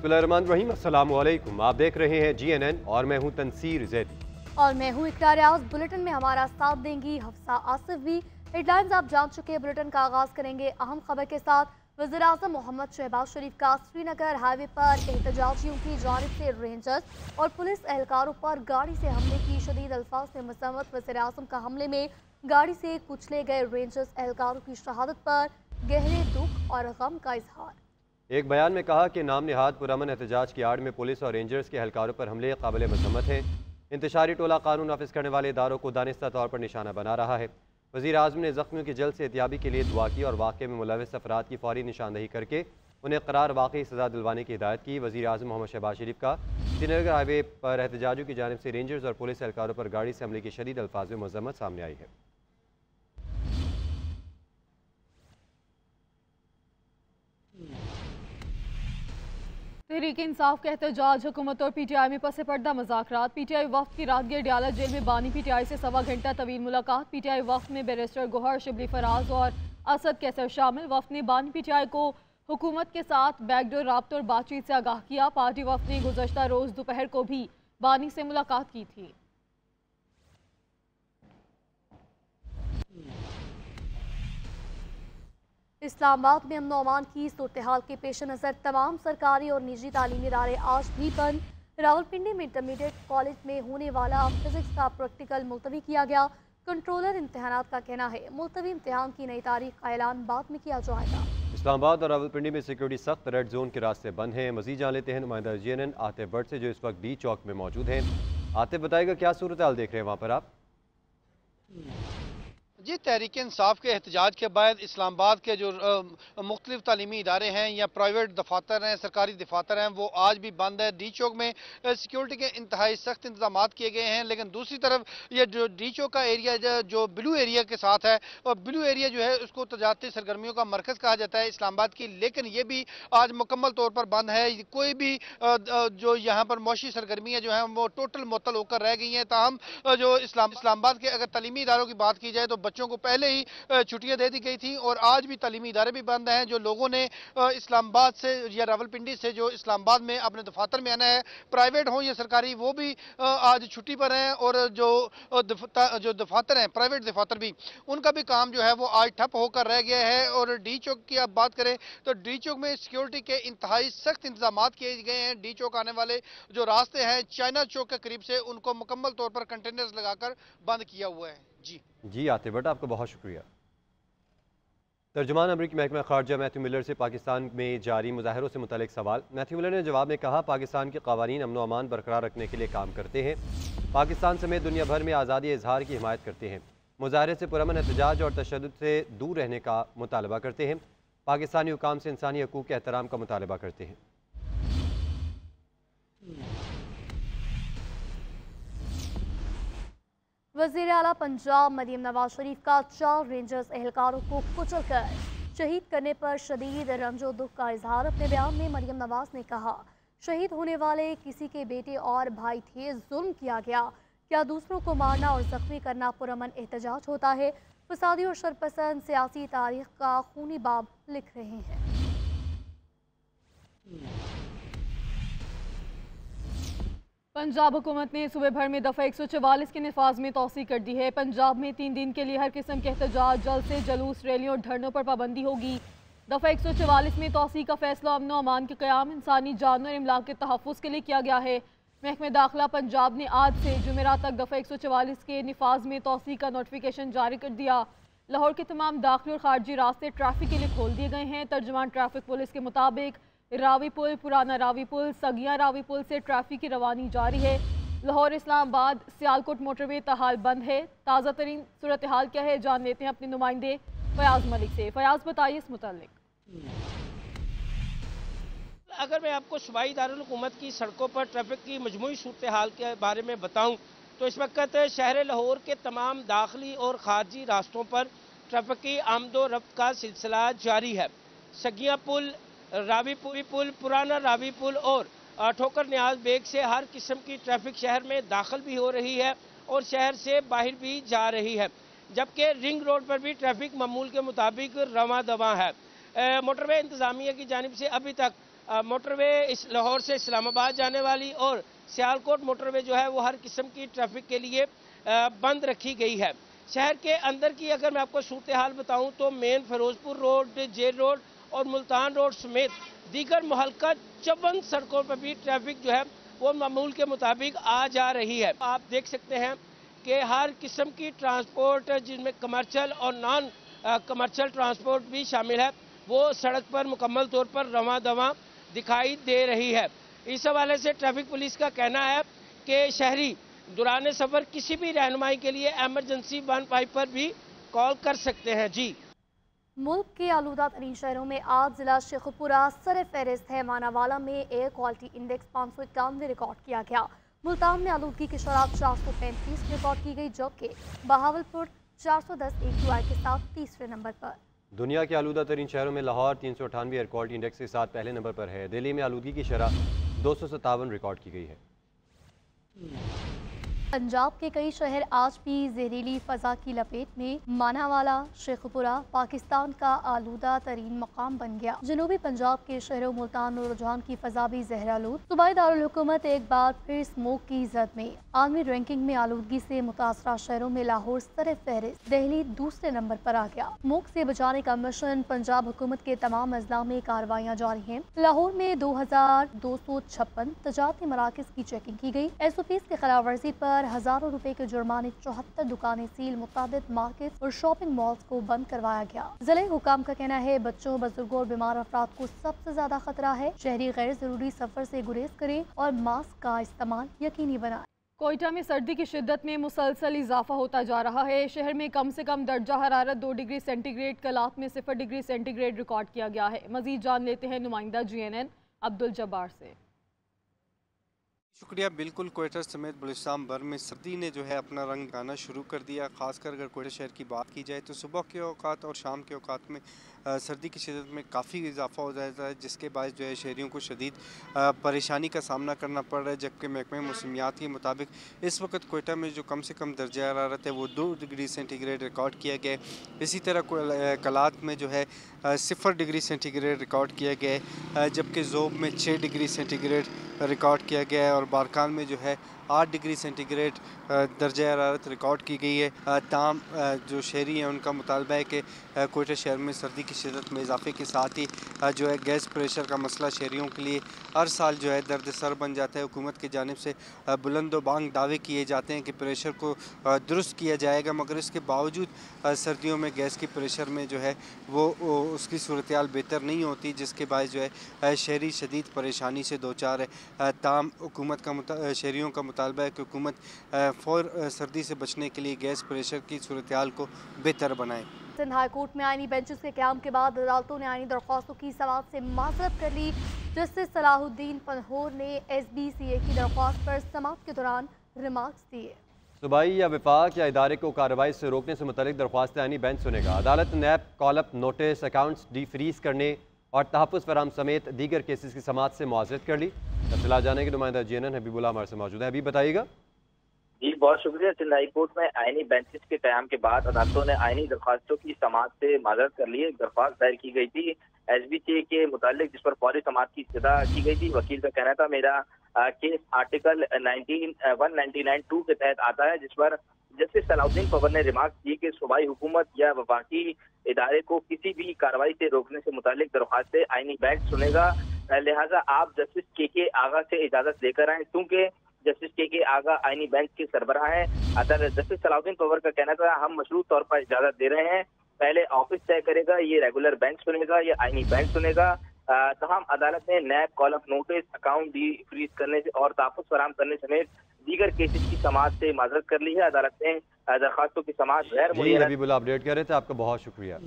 बिस्मिल्लाहिर्रहमानिर्रहीम, अस्सलामु अलैकुम। आप देख रहे हैं GNN और मैं हूं तनसीर जैदी। और मैं हूं इकरार आउस। बुलेटिन में हमारा साथ देंगी हफ्सा आसिफ भी। हेडलाइंस आप जान चुके हैं। बुलेटिन का आगाज करेंगे अहम खबर के साथ। वज़ीर आज़म मोहम्मद शहबाज शरीफ का श्रीनगर हाईवे पर एहतजाजियों की जानिब से रेंजर्स और पुलिस एहलकारों पर गाड़ी से हमले की शदीद अल्फाज में मज़म्मत। वज़ीर आज़म का हमले में गाड़ी से कुचले गए रेंजर्स एहलकारों की शहादत पर गहरे दुख और गम का इजहार। एक बयान में कहा कि नाम निहाद पुरअमन एहतजाज की आड़ में पुलिस और रेंजर्स के एहलकारों पर हमले काबिल मजम्मत हैं। इंतशारी टोला कानून नाफिज करने वाले इदारों को दानिस्ता तौर पर निशाना बना रहा है। वज़ीर आज़म ने ज़ख्मियों की जल्द से एहतियाबी के लिए दुआ की और वाक़े में मुलविस अफराद की फौरी निशानदही करके उन्हें करार वाकई सज़ा दिलवाने की हिदायत की। वज़ीर आज़म मोहम्मद शहबाज शरीफ का श्रीनगर हाईवे पर एहतजाजियों की जानिब से रेंजर्स और पुलिस एहलकारों पर गाड़ी से हमले की शदीद अल्फाज में मजम्मत सामने आई है। तहरीक इंसाफ का एहतजाज, हुकूमत और PTI में पसे पर्दा मुज़ाकरात। PTI वफ्द की रातगीर डियाला जेल में बानी PTI से सवा घंटा तवील मुलाकात। PTI वफ्द में बैरिस्टर गोहर, शिबली फराज और असद कैसर शामिल। वफ्द ने बानी PTI को हुकूमत के साथ बैकडोर राब्ते और बातचीत से आगाह किया। पार्टी वफ्द ने गुज़श्ता रोज़ दोपहर को भी बानी से मुलाकात की थी। इस्लामाबाद में अमन अमान की सूरत हाल के पेश नज़र तमाम सरकारी और निजी तालीमी इदारे आज भी बंद। रावलपिंडी में इंटरमीडिएट कॉलेज में होने वाला फिजिक्स का प्रैक्टिकल मुलतवी किया गया। कंट्रोलर इम्तहानात का कहना है मुलतवी इम्तहान की नई तारीख का ऐलान बाद में किया जाएगा। इस्लामाबाद और रावलपिंडी में सिक्योरिटी सख्त, रेड जोन के रास्ते बंद हैं। मजीद जान लेते हैं नुमाइंदा GNN आतिफ भट्ट से, जो इस वक्त D चौक में मौजूद हैं। आतिफ, बताएगा क्या सूरत हाल देख रहे हैं वहाँ पर आप? जी, तहरीक इंसाफ के एहतजाज के बाद इस्लामाबाद के जो मुख्तलिफ तालीमी इदारे हैं या प्राइवेट दफातर हैं, सरकारी दफातर हैं, वो आज भी बंद है। D चौक में सिक्योरिटी के इंतहाई सख्त इंतजाम किए गए हैं। लेकिन दूसरी तरफ ये जो D चौक का एरिया जो ब्लू एरिया के साथ है, और ब्लू एरिया जो है उसको तजारती सरगर्मियों का मरकज़ कहा जाता है इस्लामाबाद की, लेकिन ये भी आज मुकम्मल तौर पर बंद है। कोई भी जो यहाँ पर मौशी सरगर्मियाँ जो हैं वो टोटल मुअत्तल होकर रह गई हैं। ताहम जो इस्लामाबाद के अगर तालीमी इदारों की बात की जाए तो बच्चों को पहले ही छुट्टियां दे दी गई थी और आज भी तालीमी इदारे भी बंद हैं। जो लोगों ने इस्लामाबाद से या रावलपिंडी से जो इस्लामाबाद में अपने दफातर में आना है, प्राइवेट हो या सरकारी, वो भी आज छुट्टी पर हैं। और जो दफातर हैं, प्राइवेट दफातर भी, उनका भी काम जो है वो आज ठप होकर रह गया है। और D चौक की आप बात करें तो D चौक में सिक्योरिटी के इंतहाई सख्त इंतजाम किए गए हैं। D चौक आने वाले जो रास्ते हैं चाइना चौक के करीब से, उनको मुकम्मल तौर पर कंटेनर्स लगाकर बंद किया हुआ है। जी आतिफ भट्ट, आपको बहुत शुक्रिया। तर्जुमान अमरीकी महकमा खारजा मैथ्यू मिलर से पाकिस्तान में जारी मुजाहरों से मुतालिक सवाल। मैथ्यू मिलर ने जवाब में कहा, पाकिस्तान के कवानीन अमन अमान बरकरार रखने के लिए काम करते हैं, पाकिस्तान समेत दुनिया भर में आज़ादी इजहार की हिमायत करते हैं, मुजाहरे से पुरअमन एहतजाज और तशद्दुद से दूर रहने का मुतालबा करते हैं, पाकिस्तानी हुकाम से इंसानी हकूक़ के एहतराम का मुतालबा करते हैं। वज़ीर आला पंजाब मरीम नवाज शरीफ का 4 रेंजर्स एहलकारों को कुचल कर शहीद करने पर शदीद रंजो दुख का इजहार। अपने बयान में मरीम नवाज ने कहा, शहीद होने वाले किसी के बेटे और भाई थे, जुल्म किया गया। क्या दूसरों को मारना और जख्मी करना पुरअमन एहतजाज होता है? फसादी और शरपसंद सियासी तारीख का खूनी बाब लिख रहे हैं। पंजाब हुकूमत ने सूबे भर में दफ़ा 144 के नफाज में तोसी कर दी है। पंजाब में 3 दिन के लिए हर किस्म के एहतजाज, जलसे, जुलूस, रैलियों और धरनों पर पाबंदी होगी। दफ़ा 144 में तोसी का फैसला अमन अमान के क़याम, इंसानी जान और इमलाक के तहफ़्फ़ुज़ के लिए किया गया है। महकमे दाखिला पंजाब ने आज से जुमेरात तक दफ़ा 144 के नफाज में तोसी का नोटिफिकेशन जारी कर दिया। लाहौर के तमाम दाखिली और खारजी रास्ते ट्रैफिक के लिए खोल दिए गए हैं। तर्जुमान ट्रैफिक पुलिस के मुताबिक रावी पुल, पुराना रावी पुल, सगिया रावी पुल से ट्रैफिक की रवानी जारी है। लाहौर इस्लामाबाद सियालकोट मोटरवे ताहाल बंद है। ताज़ा तरीन सूरत हाल क्या है, जान लेते हैं अपने नुमाइंदे फयाज मलिक से। फयाज, बताइए इस मुतालिक। अगर मैं आपको सूबाई दारुल हुकूमत की सड़कों पर ट्रैफिक की मजमूई सूरत हाल के बारे में बताऊं तो इस वक्त शहर लाहौर के तमाम दाखिली और खारजी रास्तों पर ट्रैफिक की आमदो रफ्त का सिलसिला जारी है। सगिया पुल, रावी पुल, पुराना रावी पुल और ठोकर न्याज बेग से हर किस्म की ट्रैफिक शहर में दाखिल भी हो रही है और शहर से बाहर भी जा रही है। जबकि रिंग रोड पर भी ट्रैफिक मामूल के मुताबिक रवां दवा है। मोटरवे इंतजामिया की जानिब से अभी तक मोटरवे इस लाहौर से इस्लामाबाद जाने वाली और सियालकोट मोटरवे जो है वो हर किस्म की ट्रैफिक के लिए बंद रखी गई है। शहर के अंदर की अगर मैं आपको सूरत हाल बताऊं तो main Ferozepur road, jail road और मुल्तान रोड समेत दीगर मुहल्का 54 सड़कों पर भी ट्रैफिक जो है वो मामूल के मुताबिक आ जा रही है। आप देख सकते हैं कि हर किस्म की ट्रांसपोर्ट जिनमें कमर्शियल और नॉन कमर्शियल ट्रांसपोर्ट भी शामिल है वो सड़क पर मुकम्मल तौर पर रवां दवां दिखाई दे रही है। इस हवाले से ट्रैफिक पुलिस का कहना है कि शहरी दौरान सफर किसी भी रहनुमाई के लिए एमरजेंसी 15 पर भी कॉल कर सकते हैं। जी, मुल्क के आलूदा तरीन शहरों में आज जिला शेखुपुरा सर फहरिस्त है। मानावाला में एयर क्वालिटी इंडेक्स 591 रिकॉर्ड किया गया। मुल्तान में आलूदगी की शराब 435 रिकॉर्ड की गई, जबकि बहावलपुर 410 AQI के साथ तीसरे नंबर पर। दुनिया के आलूदा तरीन शहरों में लाहौर 398 एयर क्वालिटी इंडेक्स के साथ पहले नंबर पर है। दिल्ली में आलूदगी की शरह 257 रिकॉर्ड की गई है। पंजाब के कई शहर आज भी जहरीली फजा की लपेट में। मानावाला शेखुपुरा पाकिस्तान का आलूदा तरीन मकाम बन गया। जनूबी पंजाब के शहरों मुल्तान और रुझान की फजा भी जहरालूद। सूबाई दारुल हुकूमत एक बार फिर स्मोक की जद में। आलमी रैंकिंग में आलूदगी से मुतासरा शहरों में लाहौर सर फहरिस्त, दिल्ली दूसरे नंबर पर आ गया। स्मोक से बचाने का मिशन पंजाब हुकूमत के तमाम अजला में कार्रवाइयाँ जारी हैं। लाहौर में 2256 तजारती मराकज की चेकिंग की गई। SOPs की खिलाफ वर्जी पर हजारों रुपए के जुर्माने, 74 दुकानें सील, मुताबिद मार्केट और शॉपिंग मॉल्स को बंद करवाया गया। जिले हुकाम का कहना है बच्चों, बुजुर्गों और बीमार अफराद को सबसे ज्यादा खतरा है। शहरी गैर जरूरी सफर से गुरेज करें और मास्क का इस्तेमाल यकीनी बनाएं। कोयटा में सर्दी की शिद्दत में मुसलसल इजाफा होता जा रहा है। शहर में कम से कम दर्जा हरारत 2 डिग्री सेंटीग्रेड, कलात में 0 डिग्री सेंटीग्रेड रिकॉर्ड किया गया है। मजीद जान लेते हैं नुमाइंदा GNN अब्दुल जब्बार से। शुक्रिया। बिल्कुल, कोयटा समेत बलूचिस्तान भर में सर्दी ने जो है अपना रंग दिखाना शुरू कर दिया। खासकर अगर कोयटा शहर की बात की जाए तो सुबह के औकात और शाम के औकात में सर्दी की शिद्दत में काफ़ी इजाफा हो जाता है, जिसके बायस जो है शहरियों को शदीद परेशानी का सामना करना पड़ रहा है। जबकि महकमे मौसमियात के मुताबिक इस वक्त कोयटा में जो कम से कम दर्जा हरारत है वो 2 डिग्री सेंटीग्रेड रिकॉर्ड किया गया है। इसी तरह कलात में जो है 0 डिग्री सेंटीग्रेड रिकॉर्ड किया गया है, जबकि ज़ोब में 6 डिग्री सेंटीग्रेड रिकॉर्ड किया गया है और बारकान में जो है 8 डिग्री सेंटीग्रेड दर्जा हरारत रिकॉर्ड की गई है। ताम जो शहरी हैं उनका मुतालबा है कि कोयटा शहर में सर्दी की शिद्दत में इजाफे के साथ ही जो है गैस प्रेशर का मसला शहरियों के लिए हर साल जो है दर्द सर बन जाता है। हुकूमत की जानिब से बुलंद बांग दावे किए जाते हैं कि प्रेशर को दुरुस्त किया जाएगा, मगर इसके बावजूद सर्दियों में गैस की प्रेशर में जो है वो उसकी सूरत हाल बेहतर नहीं होती, जिसके बायस जो है शहरी शदीद परेशानी से दो चार है। ताम हुकूमत का शहरियों का मुतालबा है कि हुकूमत सर्दी से बचने के लिए गैस प्रेशर की सूरत हाल को बेहतर बनाए। सिंध हाई कोर्ट में आईनी बेंचेस के क़याम के बाद अदालतों ने आईनी दरख्वास्तों की समाअत से माजरत कर ली। जस्टिस सलाहुद्दीन पनहोर ने SBCA की दरख्वास्त पर समाअत के दौरान रिमार्क्स दिए। सूबाई या विफाक या इदारे को कार्रवाई से रोकने से मुतल्लिक दरख्वास्त आईनी बेंच सुनेगा। अदालत नैब कॉलअप नोटिस, अकाउंट्स डीफ्रीज करने और तहफ़्फ़ुज़ फराहम समेत दीगर केसेस की समाअत से मुआज़रत कर ली। तफ़सीलात जाने के नुमाइंदा GNN हबीबुल्लाह हमारे से मौजूद है। हबीब, बताइएगा। जी, बहुत शुक्रिया। सिंध हाई कोर्ट में आईनी बेंचेस के क़याम के बाद अदालतों ने आईनी दरख्वास्तों की समाअत से माजरत कर ली। एक दरख्वास्त दायर की गई थी SBCA के मुतालिक, जिस पर फौरी समाअत की इब्तिदा की गई थी। वकील का कहना था मेरा केस आर्टिकल 199(2) के तहत आता है, जिस पर जस्टिस सलाहुद्दीन पवर ने रिमार्क किए कि सूबाई हुकूमत या वफाकी इदारे को किसी भी कार्रवाई से रोकने से मुतालिक दरख्वास्तें आईनी बेंच सुनेगा। लिहाजा आप जस्टिस KK आगा से इजाजत लेकर आए, क्योंकि जस्टिस KK आगा आईनी बेंच के सरबराह हैं। अदालत जस्टिस सलाहुद्दीन पवर का कहना था हम मशरूत तौर पर इजाजत दे रहे हैं, पहले ऑफिस तय करेगा, ये रेगुलर बेंच सुनेगा, ये आईनी बेंच सुनेगा। तमाम अदालत ने नैब कॉलअप नोटिस, अकाउंट फ्रीज करने से और तहफ़्फ़ुज़ फराहम करने समेत दीगर केसेस की समाअत से माजरत कर ली है। अदालत ने दरखास्तों की समाअत गैर मुअय्यन। हबीबुल्लाह अपडेट कर रहे थे, आपका बहुत शुक्रिया।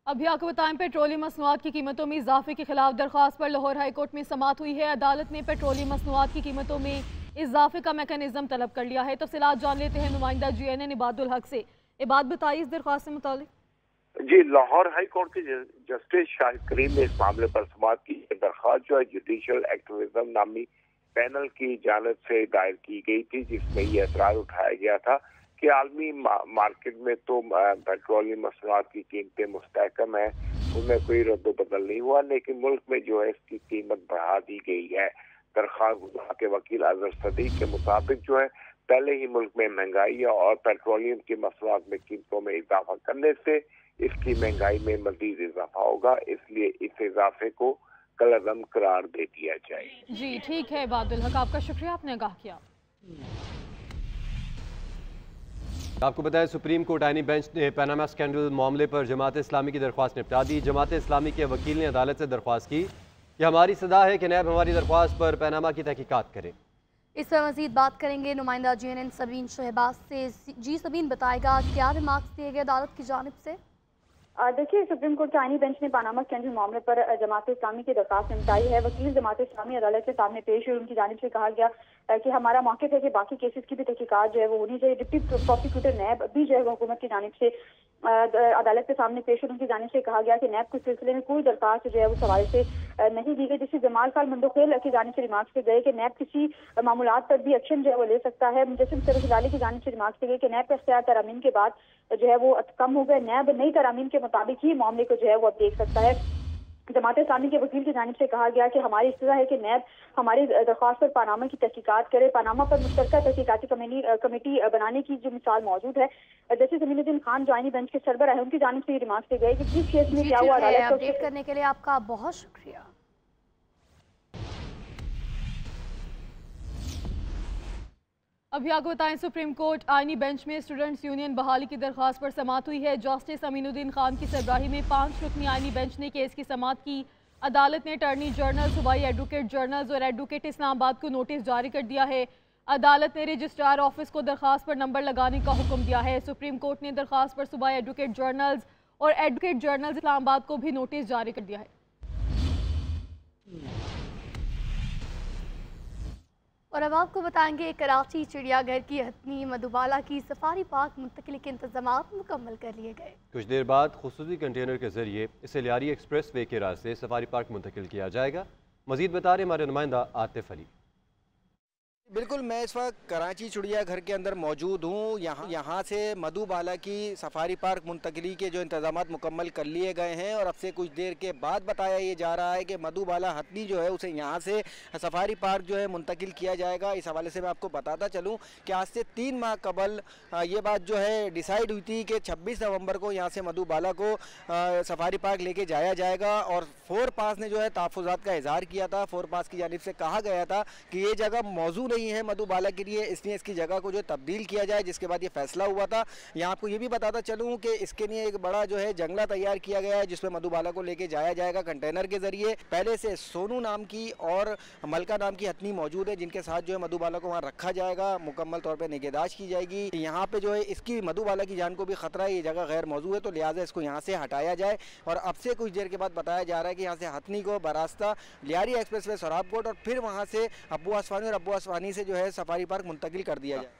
अभी आपको बताएं, पेट्रोलियम मसनूआत की कीमतों में इजाफे के खिलाफ दरख्वास्त पर लाहौर हाई कोर्ट में समाअत हुई है। अदालत ने पेट्रोलियम मसनूआत की कीमतों में इजाफे का मैकेनिज्म तलब कर लिया है। तफसीलात जान लेते हैं नुमाइंदा GNN इबादुल हक से। इबाद, बताइए इस दरख्वास्त से मुतालिक। जी, लाहौर हाई कोर्ट के जस्टिस शाहिद करीम ने इस मामले पर समाअत की। दरख्वास्त जो है जुडिशल एक्टिविज्म नामी पैनल की जानिब से दायर की गई थी, जिसमें ये एतराज उठाया गया था कि आलमी मार्केट में तो पेट्रोलियम मसनूआत की कीमतें मुस्तहकम है, उनमें कोई रद्द-बदल नहीं हुआ, लेकिन मुल्क में जो है इसकी कीमत बढ़ा दी गई है। दरख्वास्त के वकील अजहर सदीक के मुताबिक जो है पहले ही मुल्क में महंगाई और पेट्रोलियम की मसरूआत में कीमतों में इजाफा करने से इसकी महंगाई में मजीद इजाफा होगा, इसलिए इस इजाफे को कलअदम करार दे दिया जाए। जी ठीक है बादल हक, आपका शुक्रिया, आपने आगाह किया। आपको बताएं सुप्रीम कोर्ट आईनी बेंच ने पनामा स्कैंडल मामले पर जमात इस्लामी की दरख्वास्त निपटा दी। जमात इस्लामी के वकील ने अदालत से दरख्वास्त की कि हमारी सदा है कि नैब हमारी दरख्वास्त पर पनामा की तहकीकात करे। इस पर मजीद बात करेंगे नुमाइंदा GNN सबीन शहबाज से। जी सबीन, बताएगा क्या रिमार्क्स दिए गए अदालत की जानिब से? देखिए, सुप्रीम कोर्ट के आईनी बेंच ने पनामा स्कैंडल मामले पर जमात इस्लामी की दरख्वास्त निपटाई है। वकील जमात इस्लामी अदालत के सामने पेश हुए, उनकी जानिब से कहा गया कि हमारा मौक़िफ़ है कि बाकी केसेस की भी तहकीकात जो है वो होनी चाहिए। डिप्टी प्रोसिक्यूटर नैब भी जो है हुकूमत की जानिब से अदालत के सामने पेश हुए, उनकी जानिब से कहा गया कि नैब के सिलसिले में कोई दरख्वास्त जो है उस हवाले से नहीं दी गई। जिससे जमाल खान मंदोखेल की जानिब से रिमार्क्स किए गए कि नैब किसी मामूलात पर भी एक्शन जो है वो ले सकता है। मुजस्सिम सरफराज की जानिब से रिमार्क्स किए गए कि नैब का इख्तियार तरामीम के बाद जो है वो कम हो गए। नैब नई तरामीम के मुताबिक ही मामले को जो है वो अब देख सकता है। जमात इस्लामी के वकील की जानिब से कहा गया कि हमारी इस्तदा है कि नैब हमारी दरख्वास्त पर पनामा की तहकीकात करे। पनामा पर मुश्तरका तहकीकाती कमेटी बनाने की जो मिसाल मौजूद है। जैसे जमीनुद्दीन खान जो आईनी बेंच के सरबराह है, उनकी जानिब से रिमार्क्स किए गए कि किस केस में क्या हुआ। अपडेट करने के लिए आपका बहुत शुक्रिया। अभी आपको बताएं सुप्रीम कोर्ट आईनी बेंच में स्टूडेंट्स यूनियन बहाली की दरख्वास्त पर समाअत हुई है। जस्टिस अमीनुद्दीन खान की सरबराही में 5 रुकनी आईनी बेंच ने केस की समाअत की। अदालत ने अटॉर्नी जनरल, सूबाई एडवोकेट जनरल्स और एडवोकेट इस्लामाबाद को नोटिस जारी कर दिया है। अदालत ने रजिस्ट्रार ऑफिस को दरख्वास्त पर नंबर लगाने का हुक्म दिया है। सुप्रीम कोर्ट ने दरख्वास्त पर सूबाई एडवोकेट जनरल्स और एडवोकेट जनरल्स इस्लामाबाद को भी नोटिस जारी कर दिया है। और अब आपको बताएंगे कराची चिड़ियाघर की हथनी मधुबाला की सफारी पार्क मुंतकिली के इंतजाम मुकम्मल कर लिए गए। कुछ देर बाद खुसूसी कंटेनर के जरिए इसे लियारी एक्सप्रेस वे के रास्ते सफारी पार्क मुंतकिल किया जाएगा। मजीद बता रहे हमारे नुमाइंदा आतिफ अली। बिल्कुल, मैं इस वक्त कराची चिड़ियाघर के अंदर मौजूद हूँ। यहाँ से मधुबाला की सफारी पार्क मुंतकिली के जो इंतजाम मुकम्मल कर लिए गए हैं और अब से कुछ देर के बाद बताया ये जा रहा है कि मधुबाला हथनी जो है उसे यहाँ से सफारी पार्क जो है मुंतकिल किया जाएगा। इस हवाले से मैं आपको बताता चलूँ कि आज से 3 माह कबल ये बात जो है डिसाइड हुई थी कि 26 नवंबर को यहाँ से मधुबाला को सफारी पार्क लेके जाया जाएगा। और फोर पास ने जो है तहफ़्फ़ुज़ात का इजहार किया था। फोर पास की जानिब से कहा गया था कि ये जगह मौजूद नहीं है मधुबाला के लिए, इसलिए इसकी जगह को जो तब्दील किया जाए, जिसके बाद ये फैसला हुआ था। यहाँ आपको ये भी बताता चलूँ कि इसके लिए एक बड़ा जो है जंगला तैयार किया गया है जिसमें मधुबाला को लेके जाया जाएगा कंटेनर के जरिए। पहले से सोनू नाम की और मलका नाम की हथनी मौजूद है जिनके साथ जो है मधुबाला को वहाँ रखा जाएगा, मुकम्मल तौर पर निगहदाश्त की जाएगी। यहाँ पे जो है इसकी मधुबाला की जान को भी खतरा है, ये जगह गैर मौजूद है, तो लिहाजा इसको यहाँ से हटाया जाए। और अब से कुछ देर के बाद बताया जा रहा है कि यहाँ से हथनी को बरास्ता लियारी एक्सप्रेस वे सोराबकोट और फिर वहाँ से अब्बू आसवानी और अब्बू आसवानी से जो है सफारी पार्क मुंतकिल कर दिया जाए।